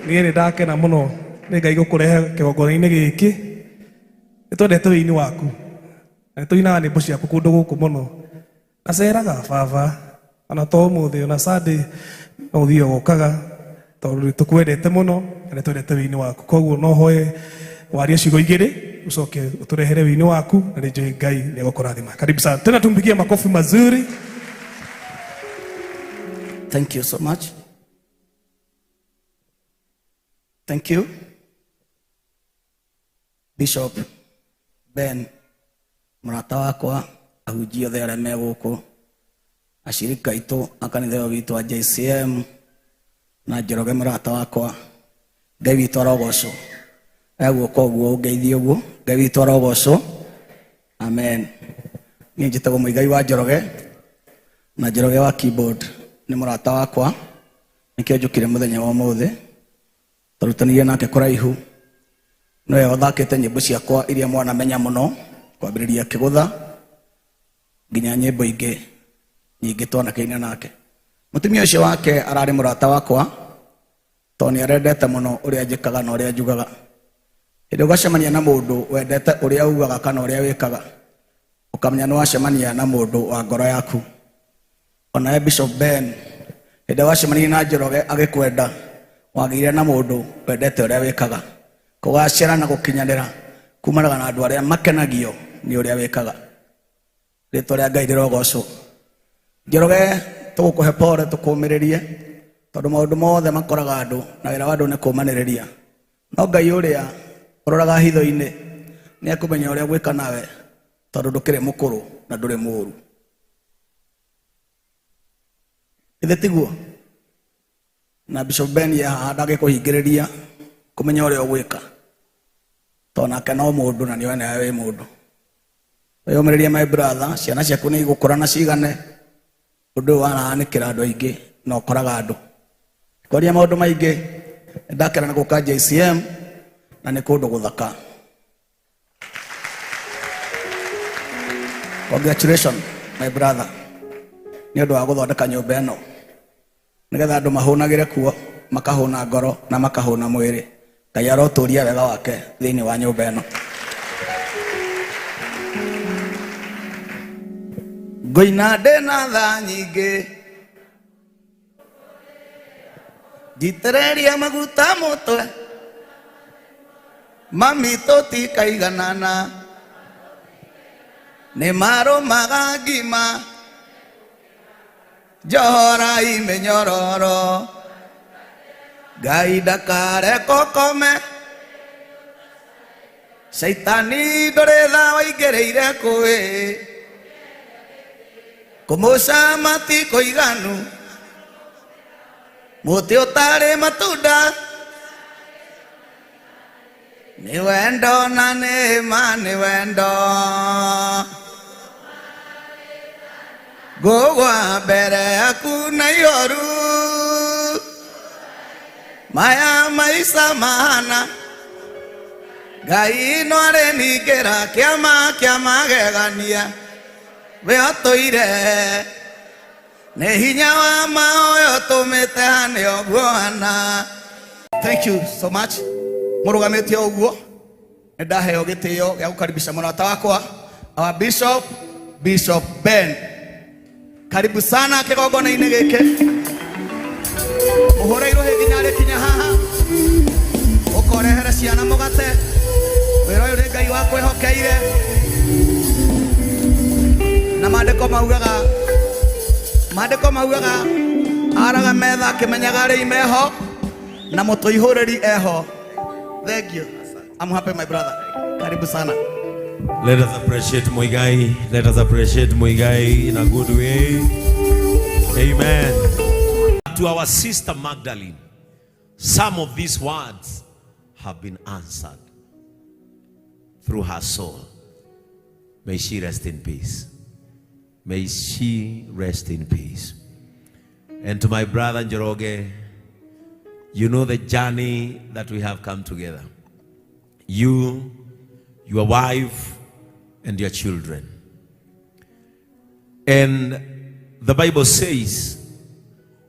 niĩ nĩ ndakena mũno nĩ Ngai gũkũrehe kĩgongona-inĩ gĩkĩ. Nĩ twendete wĩini waku. Na nĩ tũinaga nyĩmbo ciaku kũndũ gũkũ mũno. Naceraga baba, ona to ũmũthĩ, ona Sunday no ũthiĩ ũgokaga, tondũ nĩ tũkwendete mũno na nĩ twendete wĩini waku. Koguo no hoye warie ciugo igĩrĩ ucoke uturehere wĩini waku na nĩ njũĩ Ngai nĩ egũkũrathima. Karibu sana. Tena tumpigie makofi mazuri. Thank you so much. Thank you, Bishop Ben, mũrata wakwa, ahunjia othe arĩa me gũkũ, ashirika aitũ a kanitha witũ wa JCM, na Njoroge mũrata wakwa. Ngai witũ arogocwo. Guoko ũguo ngeithie ũguo. Ngai witũ arogocwo. Amen. Niĩ njĩtagwo Muigai wa Njoroge, na Njoroge wa keyboard nĩ mũrata wakwa. Nĩkĩo njũkire mũthenya wa ũmũthĩ. Tũrutanĩirie nake kũraihu. Nowe ũthakĩte nyĩmbo ciakwa iria mwanamenya mũno, kwambĩrĩria Kĩgũtha nginya nyĩmbo ingĩ nyingĩ twanakĩina nake. Mũtumia ũcio wake ararĩ mũrata wakwa, tondũ nĩ arendete mũno ũrĩa njĩkaga na ũrĩa njugaga. Hĩndĩ ũgacemania na mũndũ wendete ũrĩa ugaga kana ũrĩa wĩkaga, ũkamenya nĩ wacemania na mũndũ wa ngoro yaku. Ona Bishop Ben, hĩndĩ wacemania na Njoroge agĩkwenda, wagĩire na mũndũ wendete ũrĩa wĩkaga. Kũgacĩra na gũkinyanĩra kumanaga na andũ arĩa makenagio nĩ ũrĩa wĩkaga. Rĩtwa rĩa Ngai rĩrogocwo. Njoroge, tũgũkũhe pole, tũkũmĩrĩrie, tondũ maũndũ mothe makoraga andũ na wĩra wa andũ nĩ kũmanĩrĩria. No Ngai ũrĩa ũroraga hitho-inĩ nĩ ekũmenya ũrĩa gwĩka nawe, tondũ ndũkĩrĩ mũkũrũ na ndũrĩ mũũru. Ithe tiguo? Na Bishop Ben haha ndagĩkũhingĩrĩria kũmenya ũrĩa ũgwĩka, tondũ nake no mũndũ na nĩwe nawe wĩ mũndũ. Wĩyũmĩrĩrie my brother, ciana ciaku nĩ igũkũra na cigane. Ũndũ ũyũ wanahanĩkĩra andũ aingĩ na ũkoraga andũ. Kwaria maũndũ maingĩ, ndakena na gũka JCM na nĩ kũndũ gũthaka. Congratulations my brother, nĩ ũndũ wa gũthondeka nyũmba ĩno, nĩgetha andũ mahũnagĩre kuo, makahũna ngoro na makahũna mwĩrĩ. Ngai arotũria wega wake thĩinĩ wa nyũmba ĩno. Ngũina ndĩna tha nyingĩ, njitĩrĩria maguta mũtwe, mami tũtikaiganana, nĩ marũmaga ngima, njohora imenyororo, Ngai ndakareke kome, Shaitani ndũrĩ tha waingĩrĩire kũĩ, kũmũca matikũiganu, mũtĩ ũtarĩ matunda, nĩ wendo na nĩ ma nĩ wendo, ngũgwa mbere yaku na ihoru, maya maica mahana, Ngai no arĩningĩra kĩama kĩa magegania, we ũtũire nĩ hinya wa maoyo tũmĩte hane ũguo hana. Thank you so much. Mũrũgamĩte ũguo, nĩ ndaheo gĩtĩo gĩa gũkaribisha mũrata wakwa, our Bishop, Bishop Ben. Karibu sana kĩgongona-inĩ gĩkĩ. Ũhũrĩirwo nginya rĩkinya haha, ũkorehere ciana mũgate. Wĩra ũyũ nĩ Ngai wakwĩhokeire. Na maandĩko maugaga araga metha akĩmenyaga arĩa meho na mũtũihũrĩri eho. Thank you. I'm happy my brother. Karibu sana. Let us appreciate Muigai. Let us appreciate Muigai in a good way. Amen. To our sister Magdalene, some of these words have been answered through her soul. May she rest in peace. May she rest in peace. And to my brother Njoroge, you know the journey that we have come together. You, your wife, and your children. And the Bible says,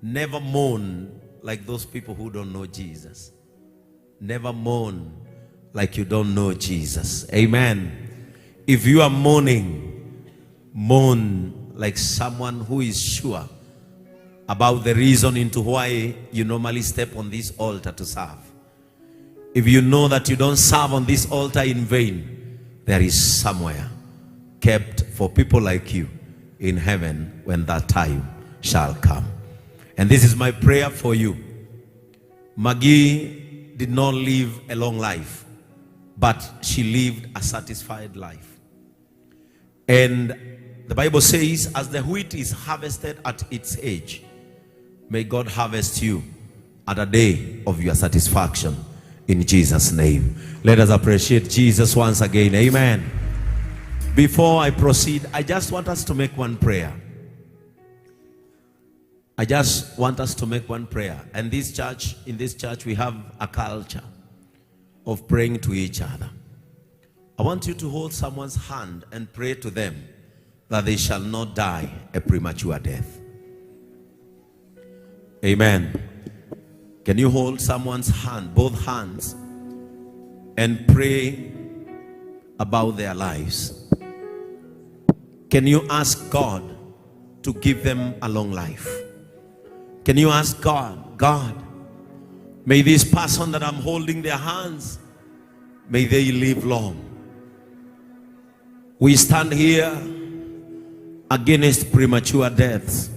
never mourn like those people who don't know Jesus. never mourn like you don't know Jesus. Amen. If you are mourning, mourn like someone who is sure about the reason into why you normally step on this altar to serve. If you know that you don't serve on this altar in vain, there is somewhere kept for people like you in heaven when that time shall come. And this is my prayer for you. Maggie did not live a long life, but she lived a satisfied life. And the Bible says, as the wheat is harvested at its age, may God harvest you at a day of your satisfaction in Jesus' name. Let us appreciate Jesus once again. Amen. Before I proceed, I just want us to make one prayer. I just want us to make one prayer. And in this church, we have a culture of praying to each other. I want you to hold someone's hand and pray to them that they shall not die a premature death. Amen. Can you hold someone's hand, both hands, and pray about their lives? Can you ask God to give them a long life? Can you ask God, God, may this person that I'm holding their hands, may they live long. We stand here against premature deaths.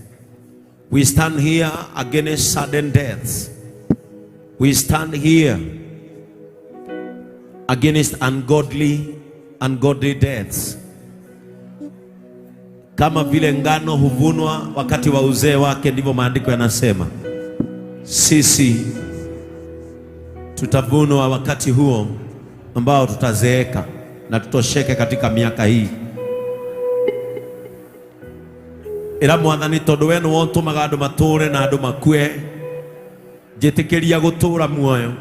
We stand here against sudden deaths. We stand here against ungodly deaths. Kama vile ngano huvunwa wakati wa uzee wake, ndivyo maandiko yanasema sisi tutavunwa wakati huo ambao tutazeeka na tutosheke katika miaka hii. Ira mwathani tondu we niwe utumaga andu mature na andu makue, njitikiria gutura muoyo.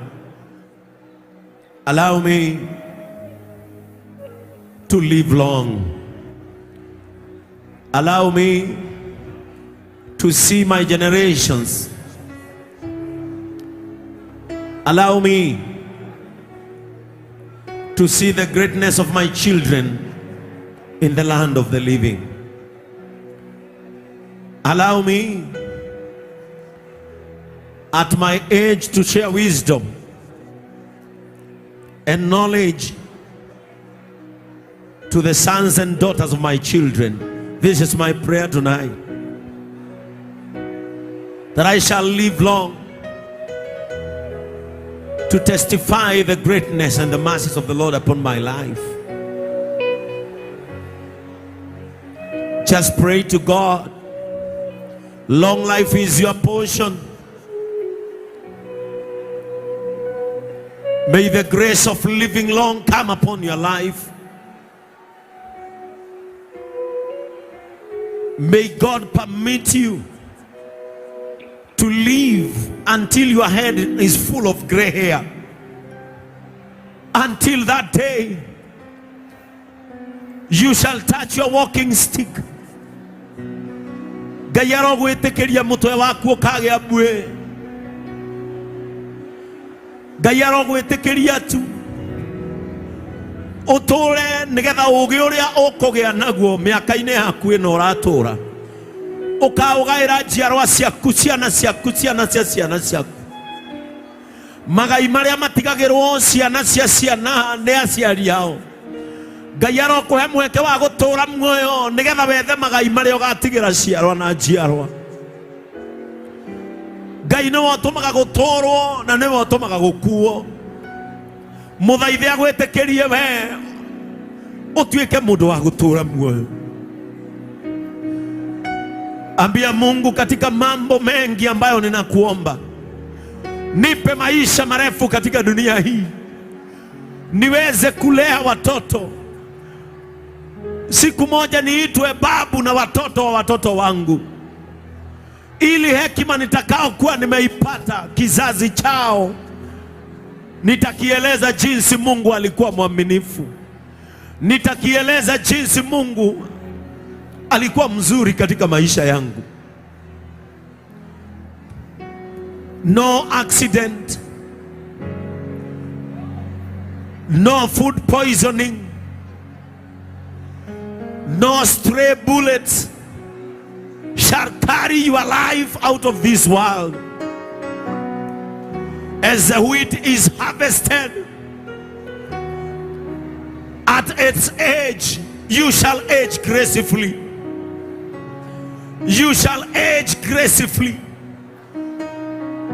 Allow me to live long. Allow me to see my generations. Allow me to see the greatness of my children in the land of the living. Allow me at my age to share wisdom and knowledge to the sons and daughters of my children. This is my prayer tonight, that I shall live long to testify the greatness and the mercies of the Lord upon my life. Just pray to God. Long life is your portion. May the grace of living long come upon your life. May God permit you to live until your head is full of gray hair. Until that day, you shall touch your walking stick. Gayaro gwetekeria mutwe waku ukage abwe. Gayaro gwetekeria tu utore nigetha ugi uria ukugea naguo miaka-ini yaku ino uratura, ukaugaira njiarwa ciaku, ciana ciaku, ciana cia ciana ciaku. Magai maria matigagirwo ciana cia ciana ni aciari ao. Ngai arokuhe mweke wa gutura muoyo nigetha wethe magai maria ugatigira ciarwa na njiarwa. Ngai niwe utumaga guturwo na niwe utumaga gukuo. Muthaithe agwitikirie we utuike mundu wa gutura muoyo. Ambia Mungu, katika mambo mengi ambayo ninakuomba, nipe maisha marefu katika dunia hii, niweze kulea watoto. Siku moja niitwe babu na watoto wa watoto wangu, ili hekima nitakao kuwa nimeipata kizazi chao nitakieleza jinsi Mungu alikuwa mwaminifu. Nitakieleza jinsi Mungu alikuwa mzuri katika maisha yangu. No accident, no food poisoning, no stray bullets shall carry your life out of this world. As the wheat is harvested, at its age, you shall age gracefully. You shall age gracefully.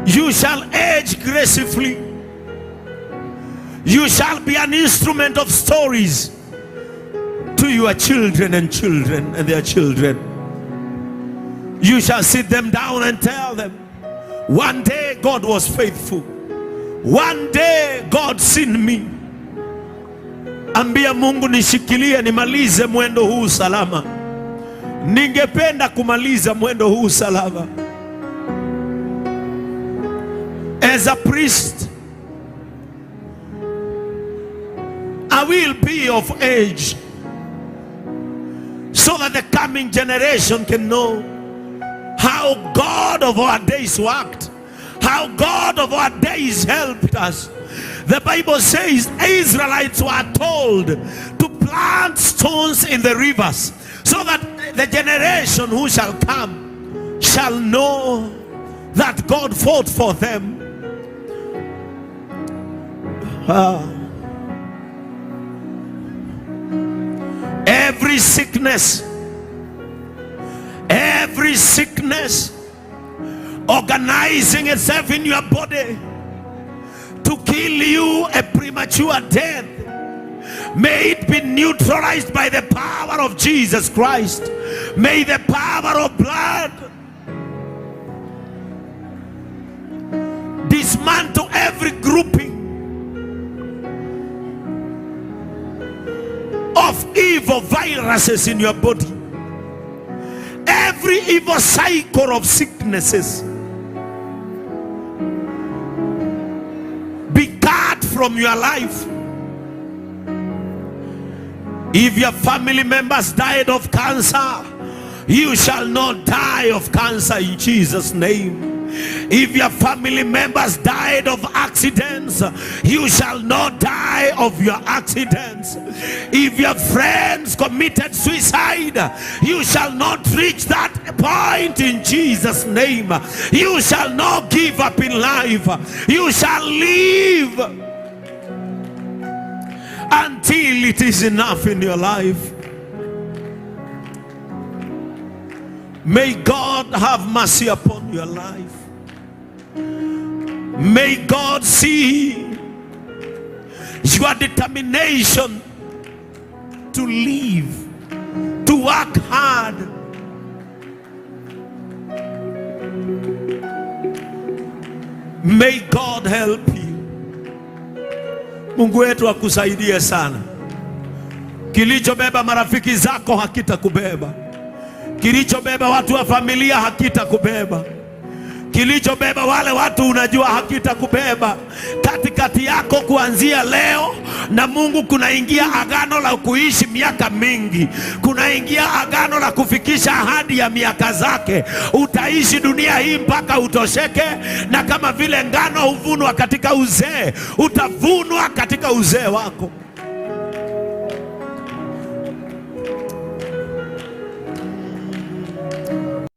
You shall age gracefully. You shall be an instrument of stories to your children and children and their children. You shall sit them down and tell them, one day God was faithful. One day God seen me. Ambia Mungu, nishikilie nimalize mwendo huu salama. Ningependa kumaliza mwendo huu salama. As a priest, I will be of age, so that the coming generation can know how God of our days worked, how God of our days helped us. The Bible says Israelites were told to plant stones in the rivers, so that the generation who shall come shall know that God fought for them. Every sickness organizing itself in your body to kill you a premature death, may it be neutralized by the power of Jesus Christ. May the power of blood dismantle every grouping of evil viruses in your body, every evil cycle of sicknesses be cut from your life. If your family members died of cancer, you shall not die of cancer in Jesus' name. If your family members died of accidents, you shall not die of your accidents. If your friends committed suicide, you shall not reach that point in Jesus' name. You shall not give up in life. You shall live until it is enough in your life. May God have mercy upon your life. May God see your determination to live, to work hard. May God help you. Mungu wetu akusaidie sana. Kilichobeba marafiki zako hakitakubeba. Kilichobeba watu wa familia hakitakubeba. Kilichobeba wale watu unajua hakitakubeba. Katikati yako kuanzia leo na Mungu kunaingia agano la kuishi miaka mingi. Kunaingia agano la kufikisha ahadi ya miaka zake. Utaishi dunia hii mpaka utosheke, na kama vile ngano huvunwa katika uzee, utavunwa katika uzee wako.